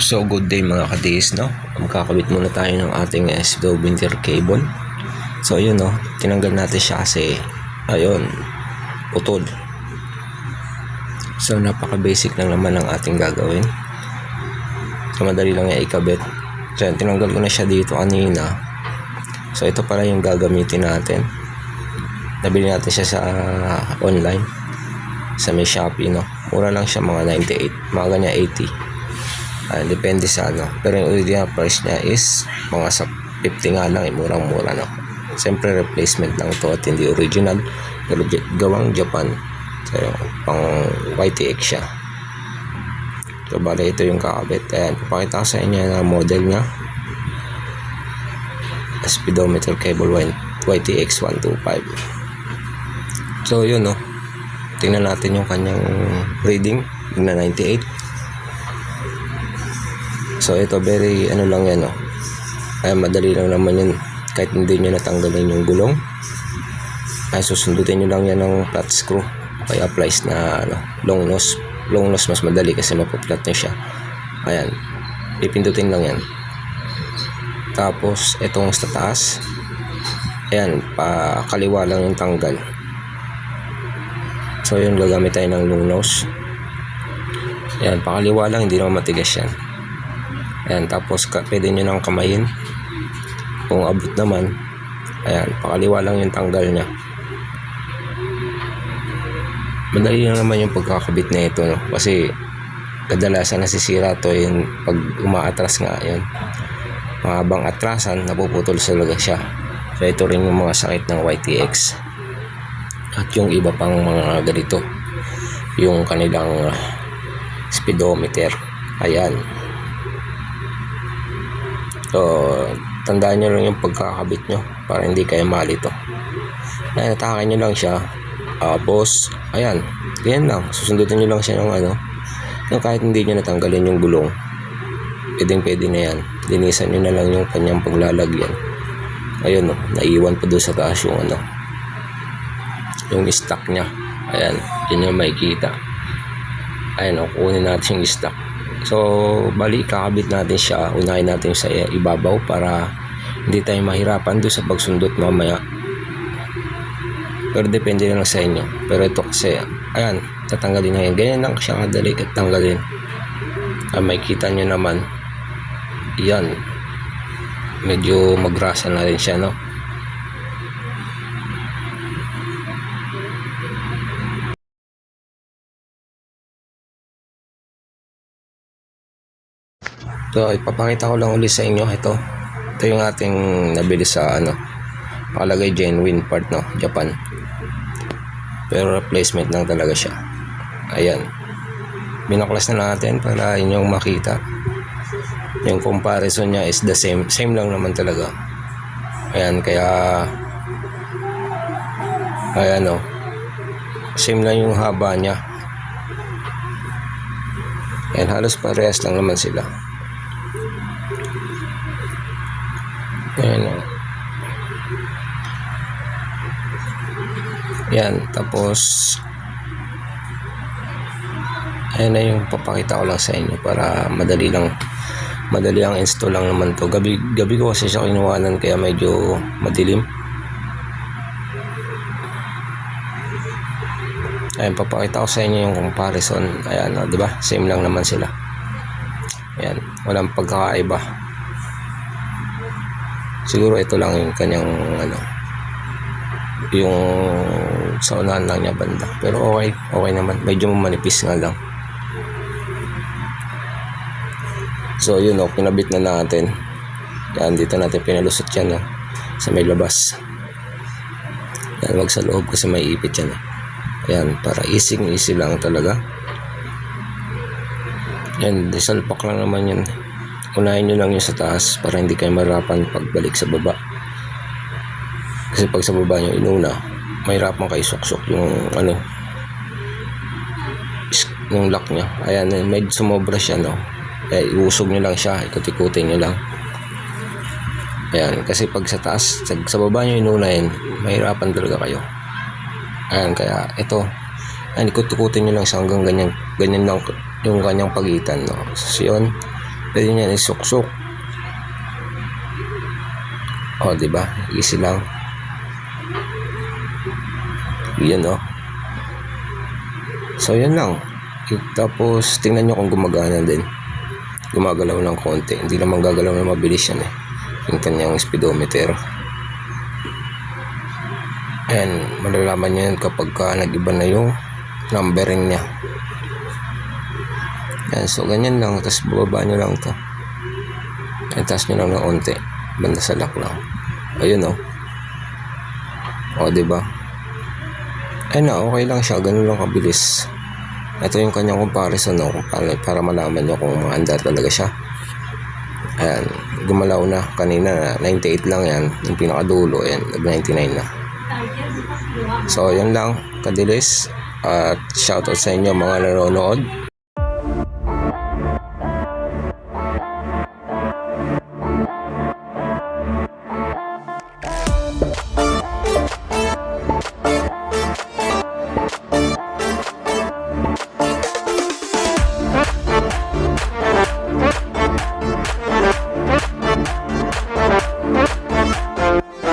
So good day mga ka-DS, no? Magkakabit muna tayo ng ating SW winter cable. So ayun, no, tinanggal natin siya kasi ayun, putol. So napaka basic lang naman ng ating gagawin. So madali lang yan ikabit. So yun, tinanggal ko na siya dito kanina. So ito pala yung gagamitin natin. Nabili natin siya sa online, sa may Shopee, no? Mura lang siya, mga 98, mga ganyan 80. Depende sa ano, pero yung original price niya is mga sa 50 nga lang, murang-mura, no. Siyempre replacement lang to at hindi original, pero gawang Japan. So pang YTX siya. So bale ito yung kakabit. Ayan, papakita ko sa inyo na model niya, speedometer cable YTX 125. So yun, no, tingnan natin yung kanyang reading na 98. So ito, very ano lang yan, no. Ay madali lang naman yun, kahit hindi nyo natanggalin yung gulong. Ay susundutin nyo lang yan ng flat screw, kaya applies na ano, long nose mas madali kasi mapaplat na siya. Ayan, pipindutin lang yan. Tapos itong sa taas, ayan, pa kaliwa lang yung tanggal. So yun, gagamit tayo ng long nose. Ayan, pa kaliwa lang, hindi naman matigas yan. Ayan, tapos pwede nyo nang kamayin kung abot naman. Ayan, pakaliwa lang yung tanggal nya. Madali lang naman yung pagkakabit na ito, no? Kasi kadalasan nasisira to yung pag umaatras nga, yun, mahabang atrasan, napuputol talaga siya. So ito rin yung mga sakit ng YTX at yung iba pang mga ganito, yung kanilang speedometer. Ayan. So, tandaan nyo lang yung pagkakabit nyo para hindi kayo malito. Ayan, atakin nyo lang siya. Tapos, ayan, ganyan lang. Susundutin nyo lang siya ng ano, yung kahit hindi nyo natanggalin yung gulong. Pwede na yan. Linisan nyo na lang yung kanyang paglalagyan. Ayun, no, naiwan pa doon sa taas yung ano, yung stock nya. Ayan, yun yung makikita. Ayan, kunin natin yung stock. So bali kakabit natin siya, unahin natin sa ibabaw para hindi tayo mahirapan doon sa pagsundot mamaya, pero depende lang sa inyo. Pero ito kasi, ayan, tatanggalin na yan, ganyan lang siya kadali at tanggalin. Makikita nyo naman yan, medyo magrasa na rin siya, no. So ipapakita ko lang ulit sa inyo. Ito yung ating nabili sa ano, nakalagay genuine part, no, Japan, pero replacement lang talaga siya. Ayan, binaklas na natin para inyong makita yung comparison niya is the same lang naman talaga. Ayan, kaya ayan, no, same lang yung haba niya. Ayan, halos parehas lang naman sila. Ayan, yan, tapos ayan na yung papakita ko lang sa inyo para madali ang install lang naman to. Gabi ko kasi siya kinuhanan kaya medyo madilim. Ayan, papakita ko sa inyo yung comparison. Ayan, no, diba, same lang naman sila. Ayan, walang pagkakaiba. Siguro ito lang yung kanyang ano, yung sa unahan lang niya banda, pero okay naman, medyo manipis nga lang. So yun, no, kinabit na natin. Yan, dito natin pinalusot yan, no, sa may labas. Yan, wag sa loob kasi may ipit yan, eh. Yan, para easy lang talaga. Yan, disalpak lang naman yun. Unahin nyo lang yung sa taas para hindi kayo mahirapan pagbalik sa baba. Kasi pag sa baba nyo inuna, mahirapan kayo suksok yung ano, yung lock nya. Ayan, may sumobra siya, no. Iusog nyo lang siya, ikot-ikutin nyo lang. Ayan, kasi pag sa taas, sa baba nyo inunahin, mahirapan talaga kayo. Ayan, kaya ito, ayan, ikot-ikutin nyo lang siya hanggang ganyan lang yung kanyang pagitan, no. So yun, Pwede niyan isuksok. O, diba? Easy lang. Yun, o. So, yun lang. Tapos, tingnan nyo kung gumagana din. Gumagalaw ng konti. Hindi naman gagalaw na mabilis yan eh. Yung kanyang speedometer. Ayan, malalaman nyo yan kapag nag-iba na yung numbering niya. Ayan, so ganyan lang. Tapos bababa nyo lang to. Ayan, taas nyo lang ng onti. Banda sa lock lang. Ayun o. O, diba? Ayun na, okay lang siya. Ganun lang kabilis. Ito yung kanyang comparison, no? Para malaman nyo kung maandar talaga siya. Ayan, gumalaw na. Kanina, 98 lang yan. Yung pinakadulo, ayan, 99 na. So, yun lang. Kadilis. At shoutout sa inyo mga nanonood.